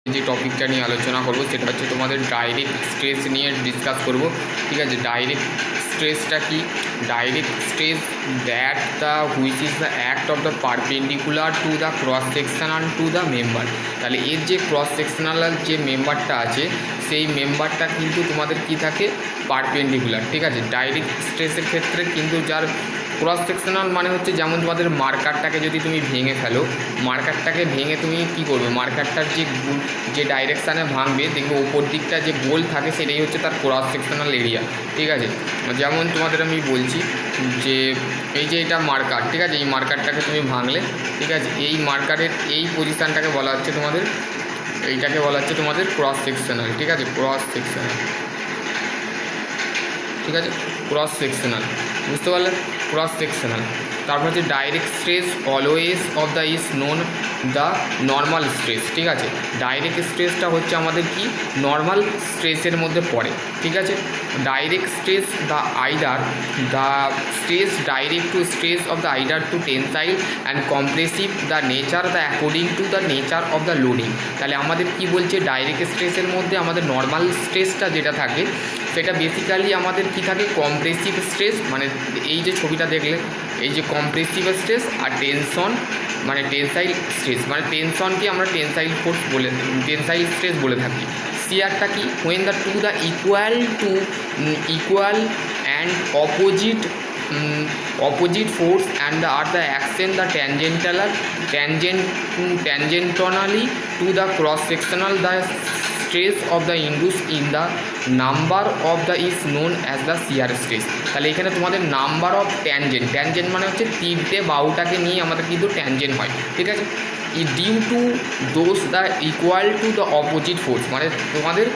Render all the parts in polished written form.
যে টপিকটা নিয়ে আলোচনা করব সেটা হচ্ছে তোমাদের ডাইরেক্ট স্ট্রেস নিয়ে ডিসকাস করব। ঠিক আছে, ডাইরেক্ট স্ট্রেসটা কি? Direct stress that the which is the act of the perpendicular to the cross sectional to the member. তাহলে এর যে ক্রস সেকশনাল যে মেম্বারটা আছে সেই মেম্বারটা কিন্তু তোমাদের কি থাকে? পারপেন্ডিকুলার। ঠিক আছে, ডাইরেক্ট স্ট্রেসের ক্ষেত্রে কিন্তু যার ক্রস সেকশনাল মানে হচ্ছে যেমন তোমাদের মার্কারটাকে যদি তুমি ভেঙে ফেলো, মার্কারটাকে ভেঙে তুমি কি করবে, মার্কারটার যে ডাইরেকশানে ভাঙবে দেখবে ওপর দিকটা যে গোল থাকে সেটাই হচ্ছে তার ক্রস সেকশনাল এরিয়া। ঠিক আছে, যেমন তোমাদের আমি বলছি যে এই যে এটা মার্কার, ঠিক আছে, এই মার্কারটাকে তুমি ভাঙলে, ঠিক আছে, এই মার্কারের এই পজিশানটাকে বলা হচ্ছে তোমাদের, এইটাকে বলা হচ্ছে তোমাদের ক্রস সেকশনাল। ঠিক আছে, ক্রস সেকশনাল। ঠিক আছে, ক্রস সেকশনাল, বুঝতে পারলে? Cross sectional. তারপর হচ্ছে direct stress always of the is known the normal stress. ঠিক আছে, ডাইরেক্ট স্ট্রেসটা হচ্ছে আমাদের কি নর্মাল স্ট্রেসের মধ্যে পড়ে। ঠিক আছে, direct stress the either the stress direct to stress of the either to tensile and compressive the nature the according to the nature of the loading. তাহলে আমাদের কি বলছে, ডাইরেক্ট স্ট্রেসের মধ্যে আমাদের নর্মাল স্ট্রেসটা যেটা থাকে সেটা বেসিক্যালি আমাদের কি থাকে, কম্প্রেসিভ স্ট্রেস, মানে এই যে ছবিটা দেখলে এই যে কম্প্রেসিভ স্ট্রেস, আর টেনশন মানে টেনসাইল স্ট্রেস, মানে টেনশনকে আমরা টেনসাইল ফোর্স বলে, টেনসাইল স্ট্রেস বলে থাকি। শিয়ারটা কি, when the to the equal and opposite force and the are the action the tangentially to the cross sectional the stress of the induced in the number of the is known as the shear stress। তাহলে এখানে তোমাদের number of tangent মানে হচ্ছে তিনটে বাহুটাকে নিয়ে আমাদের কিন্তু tangent হয়। ঠিক আছে, due to those the equal to the opposite force, মানে তোমাদের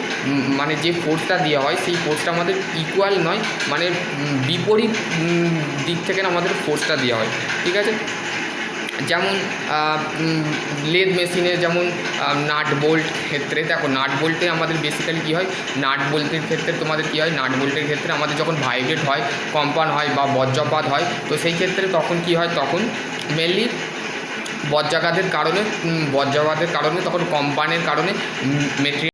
মানে যে ফোর্সটা দেওয়া হয় সেই ফোর্সটা আমাদের ইকুয়াল নয়, মানে বিপরীত দিক থেকে আমাদের ফোর্সটা দেওয়া হয়। ঠিক আছে, যেমন লেদ মেশিনে যেমন নাট বোল্ট ক্ষেত্রে দেখো, নাট বোল্টে আমাদের বেসিক্যালি কী হয়, নাট বোল্টের ক্ষেত্রে তোমাদের কী হয়, নাট বোল্টের ক্ষেত্রে আমাদের যখন ভাইব্রেট হয়, কম্পন হয় বা বজ্রপাত হয়, তো সেই ক্ষেত্রে তখন কী হয়, তখন মেনলি বজ্রাঘাতের কারণে তখন কম্পনের কারণে মেটেরিয়াল